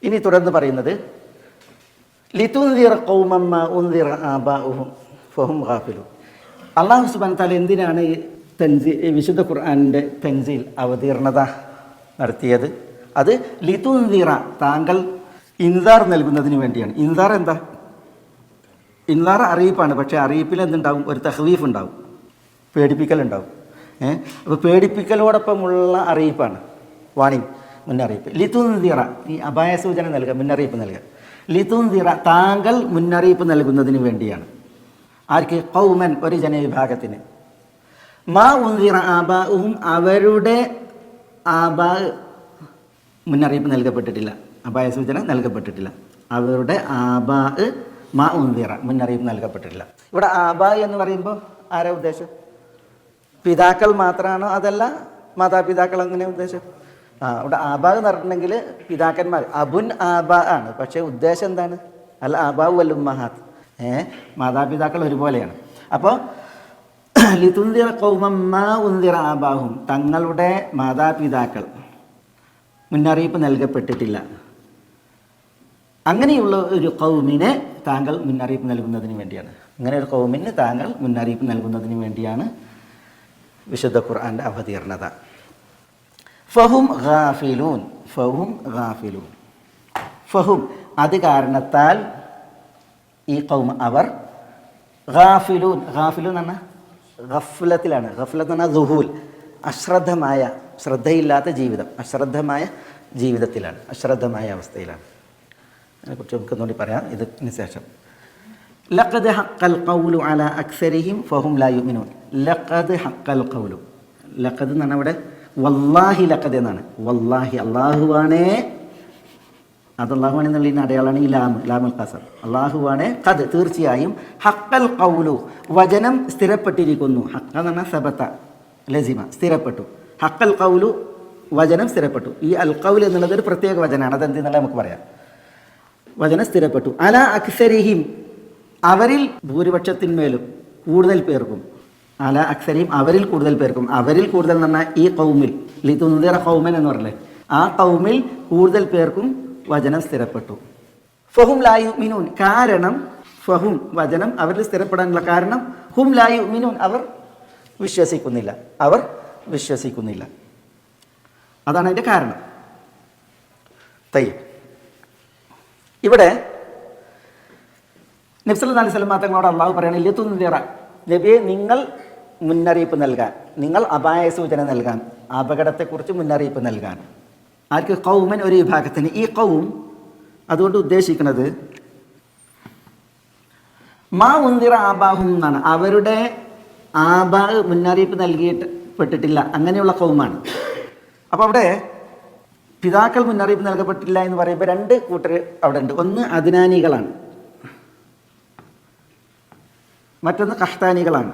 ഇനി തുടർന്ന് പറയുന്നത് ലിതുൻദിറ ഖൗമൻ മാ ഉൻദിറ ആബാഉഹും ഫഹും ഗാഫിലൂൻ. അല്ലാഹു സുബ്ഹാനഹു വ തആല എന്തിനാണ് ഈ വിശുദ്ധ ഖുർആനിൻ്റെ തൻസീൽ അവതീർണത നടത്തിയത്? അത് ലിതുൻദിറ, താങ്കൾ ഇൻദാർ നൽകുന്നതിന് വേണ്ടിയാണ്. ഇൻദാർ എന്താ? ഇൻദാർ അറിയിപ്പാണ്. പക്ഷേ അറിയിപ്പിൽ എന്തുണ്ടാവും? ഒരു തഖ്വീഫ് ഉണ്ടാവും, പേടിപ്പിക്കലുണ്ടാവും. അപ്പോൾ പേടിപ്പിക്കലോടൊപ്പമുള്ള അറിയിപ്പാണ് വാണിംഗ്, മുന്നറിയിപ്പ്. ലിതുൻദിറ, ഈ അപായ സൂചന നൽകുക, മുന്നറിയിപ്പ് നൽകുക. ലിതുൻദിറ, താങ്കൾ മുന്നറിയിപ്പ് നൽകുന്നതിന് വേണ്ടിയാണ്. ആർക്ക്? ഖൗമൻ, ഒരു ജനവിഭാഗത്തിന്. മാ ഉൻദിറ ആബാഉഹും, അവരുടെ ആബാ മുന്നറിയിപ്പ് നൽകപ്പെട്ടിട്ടില്ല, അപായ സൂചന നൽകപ്പെട്ടിട്ടില്ല. അവരുടെ ആബാ മാ ഉൻദിറ, മുന്നറിയിപ്പ് നൽകപ്പെട്ടിട്ടില്ല. ഇവിടെ ആബാ എന്ന് പറയുമ്പോൾ ആരാ ഉദ്ദേശം? പിതാക്കൾ മാത്രമാണോ, അതല്ല മാതാപിതാക്കൾ അങ്ങനെ ഉദ്ദേശം? ഇവിടെ ആബാ എന്ന് പറഞ്ഞിട്ടുണ്ടെങ്കിൽ പിതാക്കന്മാർ, അബുൻ ആബാ ആണ്. പക്ഷേ ഉദ്ദേശം എന്താണ്? അല്ല ആബാഉ വൽ ഉമ്മഹാത്ത്, മാതാപിതാക്കൾ ഒരുപോലെയാണ്. അപ്പോൾ ലിതുൻദിറ ഖൗമൻ മാ ഉൻദിറ ആബാഉഹും, തങ്ങളുടെ മാതാപിതാക്കൾ മുന്നറിയിപ്പ് നൽകപ്പെട്ടിട്ടില്ല. അങ്ങനെയുള്ള ഒരു ഖൗമിനെ താങ്കൾ മുന്നറിയിപ്പ് നൽകുന്നതിന് വേണ്ടിയാണ്. അങ്ങനെ ഒരു ഖൗമിന് താങ്കൾ മുന്നറിയിപ്പ് നൽകുന്നതിന് വേണ്ടിയാണ് വിശുദ്ധ ഖുർആൻ്റെ അവതീർണത. ഫഹും ഗാഫിലൂൻ, ഫഹും ഗാഫിലൂൻ. ഫഹും, അത് കാരണത്താൽ ഈ ഖൗം, അവർ ഗാഫിലൂൻ. ഗാഫിലൂൻ എന്ന് പറഞ്ഞാൽ ഗഫ്ലത്തിലാണ്. ഗഫ്ലത്ത് എന്ന് പറഞ്ഞാൽ ദുഹൂൽ, അശ്രദ്ധമായ, ശ്രദ്ധയില്ലാത്ത ജീവിതം, അശ്രദ്ധമായ ജീവിതത്തിലാണ്, അശ്രദ്ധമായ അവസ്ഥയിലാണ്. അതിനെക്കുറിച്ച് നമുക്ക് ഒന്നുകൂടി പറയാം ഇതിന് ശേഷം. ലഖദ് ഹഖൽ ഖൗലു അലാ അക്സരിഹിം ഫഹും ലാ യുമിനൂൻ. ലഖദ് ഹഖൽ ഖൗലു, ലഖദ് എന്ന് പറഞ്ഞാൽ ഇവിടെ വല്ലാഹി ലഖദ് എന്നാണ്. വല്ലാഹി, അള്ളാഹുവാണേ, അത് അള്ളാഹുവാണേ എന്നുള്ളതിന് അടയാളമാണ് ഈ ലാമുൽ ഖസം. അള്ളാഹുവാണേ, ഖദ്, തീർച്ചയായും, ഹഖൽ ഖൗലു, വചനം സ്ഥിരപ്പെട്ടിരിക്കുന്നു. ഹഖ എന്ന് പറഞ്ഞാൽ സബത, ലസിമ, സ്ഥിരപ്പെട്ടു. ഹഖൽ ഖൗലു, വചനം സ്ഥിരപ്പെട്ടു. ഈ അൽ ഖൗൽ എന്നുള്ളത് ഒരു പ്രത്യേക വചനമാണ്, അതെന്തെന്നുള്ള നമുക്ക് പറയാം. വചനം സ്ഥിരപ്പെട്ടു. അലാ അക്സരിഹിം, അവരിൽ ഭൂരിപക്ഷത്തിന്മേലും, കൂടുതൽ പേർക്കും. അലാ അക്സരിഹിം, അവരിൽ കൂടുതൽ പേർക്കും. അവരിൽ കൂടുതൽ എന്ന് പറഞ്ഞാൽ ഈ ഖൗമിൽ, ലിതുൻദിറ ഖൗമൻ എന്ന് പറഞ്ഞില്ലേ, ആ ഖൗമിൽ കൂടുതൽ പേർക്കും വചനം സ്ഥിരപ്പെട്ടു. ഫഹും ലാ യുമിനൂൻ, കാരണം ഫഹും, വചനം അവരിൽ സ്ഥിരപ്പെടാനുള്ള കാരണം ഹും ലാ യുമിനൂൻ, അവർ വിശ്വസിക്കുന്നില്ല, അവർ വിശ്വസിക്കുന്നില്ല. അതാണ് അതിൻ്റെ കാരണം. തയ്യബ്, ഇവിടെ നബി സല്ലല്ലാഹു അലൈഹി വസല്ലം തങ്ങളോട് അള്ളാഹു പറയുകയാണ്, ലിതുൻദിറ, നബിയെ നിങ്ങൾ മുന്നറിയിപ്പ് നൽകാൻ, നിങ്ങൾ അപായ സൂചന നൽകാൻ, അപകടത്തെക്കുറിച്ച് മുന്നറിയിപ്പ് നൽകാൻ. ആർക്ക്? ഖൗമൻ, ഒരു വിഭാഗത്തിന്. ഈ ഖൗം അതുകൊണ്ട് ഉദ്ദേശിക്കുന്നത് മാ ഉൻദിറ ആബാഹും എന്നാണ്. അവരുടെ ആബാ മുന്നറിയിപ്പ് നൽകിപ്പെട്ടിട്ടില്ല, അങ്ങനെയുള്ള ഖൗമാണ്. അപ്പോൾ അവിടെ പിതാക്കൾ മുന്നറിയിപ്പ് നൽകപ്പെട്ടില്ല എന്ന് പറയുമ്പോൾ രണ്ട് കൂട്ടർ അവിടെ ഉണ്ട്. ഒന്ന് അദ്നാനികളാണ്, മറ്റൊന്ന് കഹ്താനികളാണ്.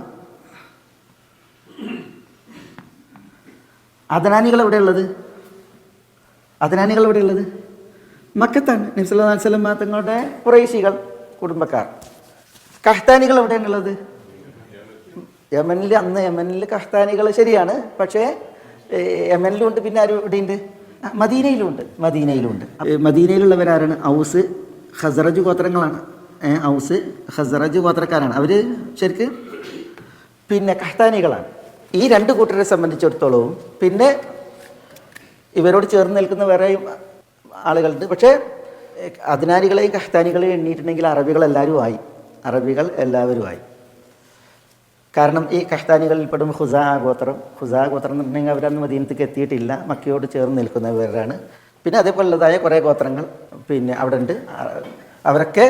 അദ്നാനികൾ എവിടെയുള്ളത്? അദ്നാനികൾ എവിടെയുള്ളത്? മക്കത്താണ്. നബി സല്ലല്ലാഹു അലൈഹി വസല്ലം തങ്ങളുടെ ഖുറൈശികൾ, കുടുംബക്കാർ. കഹ്താനികൾ എവിടെയാണുള്ളത്? യമനിൽ. അന്ന് യമനിൽ കഹ്താനികൾ ശരിയാണ്, പക്ഷേ യമനിലുണ്ട്. പിന്നെ ആരും ഇവിടെയുണ്ട്? മദീനയിലുണ്ട്. മദീനയിലുള്ളവരാരാണ്? ഔസ് ഖസറജ് ഗോത്രങ്ങളാണ്. ഔസ് ഖസറജ് ഗോത്രക്കാരാണ് അവർ ശരിക്ക്. പിന്നെ കഹ്താനികളാണ്. ഈ രണ്ട് കൂട്ടരെ സംബന്ധിച്ചിടത്തോളവും പിന്നെ ഇവരോട് ചേർന്ന് നിൽക്കുന്ന വേറെ ആളുകളുണ്ട്. പക്ഷേ അദ്നാനികളെയും കഹ്താനികളെയും എണ്ണിയിട്ടുണ്ടെങ്കിൽ അറബികൾ എല്ലാവരുമായി. കാരണം ഈ കഹ്താനികളിൽപ്പെടും ഖുസാ ഗോത്രം. ഖുസാ ഗോത്രം എന്ന് പറഞ്ഞിട്ടുണ്ടെങ്കിൽ അവരന്ന് മദീനത്തേക്ക് എത്തിയിട്ടില്ല, മക്കയോട് ചേർന്ന് നിൽക്കുന്നവരാണ്. പിന്നെ അതേപോലുള്ളതായ കുറേ ഗോത്രങ്ങൾ പിന്നെ അവിടെ ഉണ്ട്. അവരൊക്കെ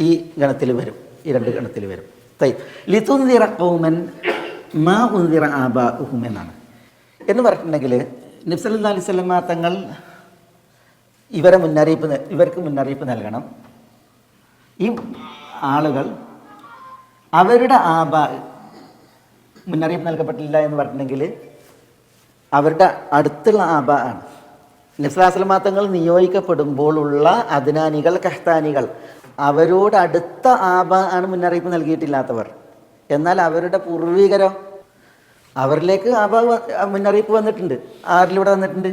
ഈ ഗണത്തിൽ വരും, ഈ രണ്ട് ഗണത്തിൽ വരും. ലിതുൻദിറ ഖൗമൻ മാ ഉൻദിറ ആബാഉഹും എന്നാണ്. എന്ന് പറഞ്ഞിട്ടുണ്ടെങ്കിൽ നബി സല്ലല്ലാഹു അലൈഹി വസല്ലം തങ്ങൾ ഇവർക്ക് മുന്നറിയിപ്പ് നൽകണം. ഈ ആളുകൾ അവരുടെ ആബാ മുന്നറിയിപ്പ് നൽകപ്പെട്ടില്ല എന്ന് പറഞ്ഞിട്ടുണ്ടെങ്കിൽ അവരുടെ അടുത്തുള്ള ആബാ ആണ്. നബി സല്ലല്ലാഹു അലൈഹി വസല്ലം തങ്ങൾ നിയോഗിക്കപ്പെടുമ്പോഴുള്ള അദ്നാനികൾ, കഹ്താനികൾ, അവരോട് അടുത്ത ആബാ ആണ് മുന്നറിയിപ്പ് നൽകിയിട്ടില്ലാത്തവർ. എന്നാൽ അവരുടെ പൂർവികരോ, അവരിലേക്ക് മുന്നറിയിപ്പ് വന്നിട്ടുണ്ട്. ആരിലൂടെ വന്നിട്ടുണ്ട്?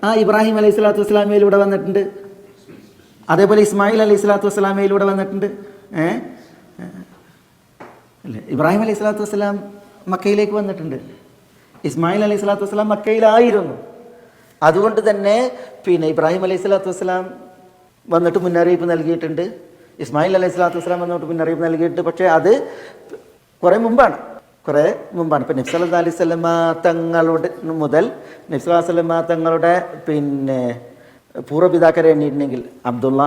ആ ഇബ്രാഹിം അലൈഹി സ്വലാത്തു വസ്സലാമയിലൂടെ വന്നിട്ടുണ്ട്. അതേപോലെ ഇസ്മായിൽ അലൈഹി സ്വലാത്തു വസ്സലാമയിലൂടെ വന്നിട്ടുണ്ട്. അല്ലേ, ഇബ്രാഹിം അലൈഹി സ്വലാത്തു വസ്സലാം മക്കയിലേക്ക് വന്നിട്ടുണ്ട്. ഇസ്മായിൽ അലൈഹി സ്വലാത്തു വസ്സലാം മക്കയിലായിരുന്നു. അതുകൊണ്ട് തന്നെ ഇബ്രാഹിം അലൈഹി സ്വലാത്തു വസ്സലാം വന്നിട്ട് മുന്നറിയിപ്പ് നൽകിയിട്ടുണ്ട്. ഇസ്മായിൽ അലൈഹി സ്വലാത്തു വസ്സലാം വന്നിട്ട് മുന്നറിയിപ്പ് നൽകിയിട്ട്, പക്ഷേ അത് കുറേ മുമ്പാണ്. ഇപ്പം നബി സല്ലല്ലാഹു അലൈഹി വസല്ലമ തങ്ങളുടെ മുതൽ നബി സല്ലല്ലാഹു അലൈഹി വസല്ലമ തങ്ങളുടെ പൂർവ്വപിതാക്കരെ എണ്ണിയിട്ടുണ്ടെങ്കിൽ അബ്ദുള്ള,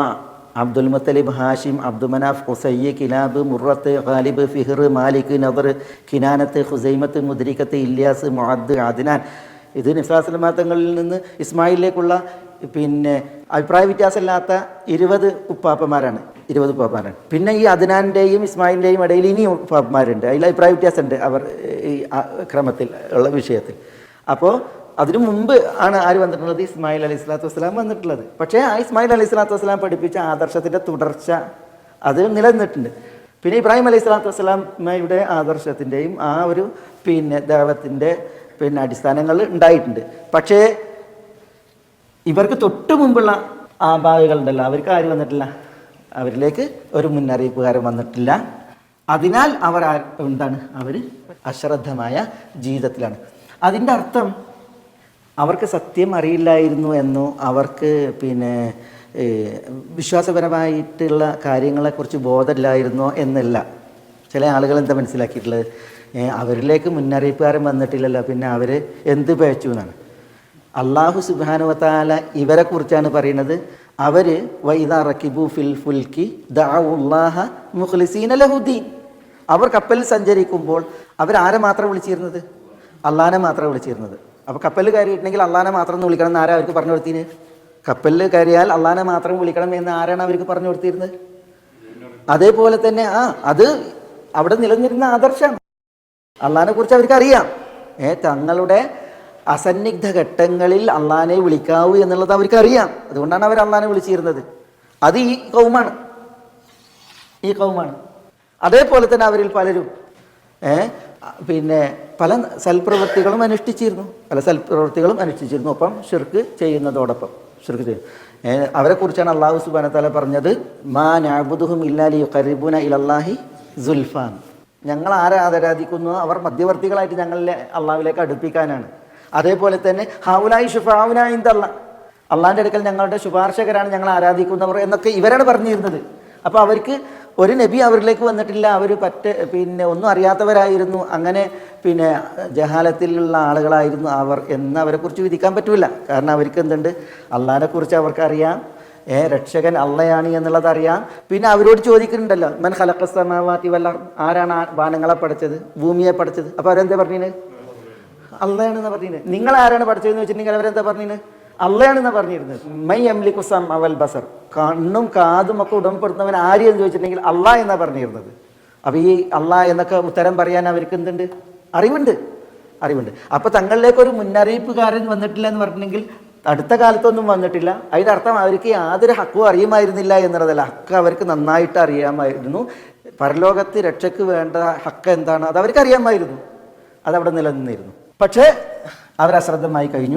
അബ്ദുൽ മുത്തലിബ്, ഹാഷിം, അബ്ദു മനാഫ്, ഖുസയ്യ്, കിലാബ്, മുറത്ത്, ഖാലിബ്, ഫിഹ്ർ, മാലിക്, നദർ, കിനാനത്ത്, ഖുസൈമത്ത്, മുദ്രിക്കത്ത്, ഇല്യാസ്, മുഅദ്, അദ്നാൻ. ഇത് നബി സല്ലല്ലാഹു അലൈഹി വസല്ലമ തങ്ങളിൽ നിന്ന് ഇസ്മായിലിലേക്കുള്ള അഭിപ്രായ വ്യത്യാസമില്ലാത്ത 20 ഉപ്പാപ്പന്മാരാണ്. പിന്നെ ഈ അദ്നാൻ്റെയും ഇസ്മായിലിൻ്റെയും ഇടയിൽ ഇനിയും ഉപ്പാപ്പന്മാരുണ്ട്. അതിൽ അഭിപ്രായ വ്യത്യാസമുണ്ട് അവർ ഈ ക്രമത്തിൽ ഉള്ള വിഷയത്തിൽ. അപ്പോൾ അതിനു മുമ്പ് ആണ് ആര് വന്നിട്ടുള്ളത്? ഇസ്മായിൽ അലൈഹി സ്വലാത്തു വസ്സലാം വന്നിട്ടുള്ളത്. പക്ഷേ ആ ഇസ്മായിൽ അലൈഹി സ്വലാത്തു വസ്സലാം പഠിപ്പിച്ച ആദർശത്തിൻ്റെ തുടർച്ച അത് നിലനിന്നിട്ടുണ്ട്. പിന്നെ ഇബ്രാഹിം അലൈഹി സ്വലാത്തു വസ്സലാമയുടെ ആദർശത്തിൻ്റെയും ആ ഒരു ദൈവത്തിൻ്റെ അടിസ്ഥാനങ്ങൾ ഉണ്ടായിട്ടുണ്ട്. പക്ഷേ ഇവർക്ക് തൊട്ട് മുമ്പുള്ള ആബാവുകളുണ്ടല്ലോ, അവർക്ക് ആര് വന്നിട്ടില്ല? അവരിലേക്ക് ഒരു മുന്നറിയിപ്പുകാരൻ വന്നിട്ടില്ല. അതിനാൽ അവർ അവർ അശ്രദ്ധമായ ജീവിതത്തിലാണ്. അതിൻ്റെ അർത്ഥം അവർക്ക് സത്യം അറിയില്ലായിരുന്നു എന്നോ അവർക്ക് വിശ്വാസപരമായിട്ടുള്ള കാര്യങ്ങളെക്കുറിച്ച് ബോധമില്ലായിരുന്നോ എന്നല്ല. ചില ആളുകൾ എന്താ മനസ്സിലാക്കിയിട്ടുള്ളത്, അവരിലേക്ക് മുന്നറിയിപ്പുകാരൻ വന്നിട്ടില്ലല്ലോ, പിന്നെ അവർ എന്ത് പഴച്ചു എന്നാണ്. അള്ളാഹു സുബ്ഹാനഹു വ തആല ഇവരെ കുറിച്ചാണ് പറയുന്നത്. അവർ വൈദാ റക്കിബു ഫിൽ ഫുൽക്കി ദഅഉല്ലാഹ മുഖ്ലിസീന ലഹുദ്ദീൻ. അവർ കപ്പലിൽ സഞ്ചരിക്കുമ്പോൾ അവരാരെ മാത്രം വിളിച്ചിരുന്നത്? അള്ളാഹനെ മാത്രം വിളിച്ചിരുന്നത്. അപ്പോൾ കപ്പലിൽ കയറിയിട്ടുണ്ടെങ്കിൽ അള്ളാഹനെ മാത്രം എന്ന് വിളിക്കണം എന്ന് ആരാ അവർക്ക് പറഞ്ഞു കൊടുത്തിന്? കപ്പലിൽ കയറിയാൽ അള്ളാഹനെ മാത്രം വിളിക്കണം എന്ന് ആരാണ് അവർക്ക് പറഞ്ഞു കൊടുത്തിരുന്നത്? അതേപോലെ തന്നെ അത് അവിടെ നിലനിന്നിരുന്ന ആദർശമാണ്. അള്ളാഹിനെ കുറിച്ച് അവർക്ക് അറിയാം. തങ്ങളുടെ അസന്നിഗ്ധ ഘട്ടങ്ങളിൽ അള്ളാഹിനെ വിളിക്കാവൂ എന്നുള്ളത് അവർക്കറിയാം. അതുകൊണ്ടാണ് അവർ അള്ളാഹിനെ വിളിച്ചിരുന്നത്. അത് ഈ കൗമാണ്. അതേപോലെ തന്നെ അവരിൽ പലരും പല സൽപ്രവൃത്തികളും അനുഷ്ഠിച്ചിരുന്നു. ഒപ്പം ഷിർക്ക് ചെയ്യുന്നതോടൊപ്പം അവരെക്കുറിച്ചാണ് അള്ളാഹു സുബ്ഹാനഹു വ തആല പറഞ്ഞത്, മാ നഅ്ബുദുഹും ഇല്ലാ ലിയുഖർരിബൂന ഇലല്ലാഹി സുൽഫാൻ. ഞങ്ങൾ ആരെ ആരാധിക്കുന്നു അവർ മധ്യവർത്തികളായിട്ട് ഞങ്ങളെ അള്ളാഹുവിലേക്ക് അടുപ്പിക്കാനാണ്. അതേപോലെ തന്നെ ഹൗലായി ശുഫാഉനാ ഇൻദല്ലാഹ്, അള്ളാഹിൻ്റെ അടുക്കൽ ഞങ്ങളുടെ ശുപാർശകരാണ് ഞങ്ങൾ ആരാധിക്കുന്നവർ എന്നൊക്കെ ഇവരാണ് പറഞ്ഞിരുന്നത്. അപ്പോൾ അവർക്ക് ഒരു നബി അവരിലേക്ക് വന്നിട്ടില്ല. അവർ ഒന്നും അറിയാത്തവരായിരുന്നു. അങ്ങനെ ജഹാലത്തിലുള്ള ആളുകളായിരുന്നു അവർ എന്ന് അവരെക്കുറിച്ച് വിധിക്കാൻ പറ്റില്ല. കാരണം അവർക്ക് എന്തുണ്ട്? അള്ളാഹിനെക്കുറിച്ച് അവർക്കറിയാം, രക്ഷകൻ അള്ളയാണ് എന്നുള്ളത് അറിയാം. പിന്നെ അവരോട് ചോദിക്കുന്നുണ്ടല്ലോ, മൻ ഖലഖസ് സമാവാതി വൽ അർദ്, ആരാണ് വാനങ്ങളെ പഠിച്ചത്, ഭൂമിയെ പഠിച്ചത്? അപ്പോൾ അവരെന്താ പറഞ്ഞത്? അള്ളയാണെന്നാ പറഞ്ഞത്. നിങ്ങൾ ആരാണ് പഠിച്ചതെന്ന് വെച്ചിട്ടുണ്ടെങ്കിൽ അവരെന്താ പറഞ്ഞത്? അള്ളയാണെന്നാ പറഞ്ഞിരുന്നത്. മൈ യംലികു സമഅ വൽ ബസർ, കണ്ണും കാതും ഒക്കെ ഉടമപ്പെടുത്തുന്നവൻ ആര് എന്ന് ചോദിച്ചിട്ടുണ്ടെങ്കിൽ അള്ളാഹ് എന്നാ പറഞ്ഞിരുന്നത്. അപ്പോൾ ഈ അള്ളാഹ് എന്നൊക്കെ ഉത്തരം പറയാൻ അവർക്ക് എന്തുണ്ട്? അറിവുണ്ട്. അപ്പോൾ തങ്ങളിലേക്ക് ഒരു മുന്നറിയിപ്പുകാരൻ വന്നിട്ടില്ല എന്ന് പറഞ്ഞിട്ടുണ്ടെങ്കിൽ അടുത്ത കാലത്തൊന്നും വന്നിട്ടില്ല. അതിൻ്റെ അർത്ഥം അവർക്ക് യാതൊരു ഹക്കും അറിയുമായിരുന്നില്ല എന്നുള്ളതല്ല. ഹക്ക് അവർക്ക് നന്നായിട്ട് അറിയാമായിരുന്നു. പരലോകത്ത് രക്ഷയ്ക്ക് വേണ്ട ഹക്ക് എന്താണ് അത് അവർക്ക് അറിയാമായിരുന്നു. അതവിടെ നിലനിന്നിരുന്നു. പക്ഷേ അവർ അശ്രദ്ധമായി കഴിഞ്ഞു.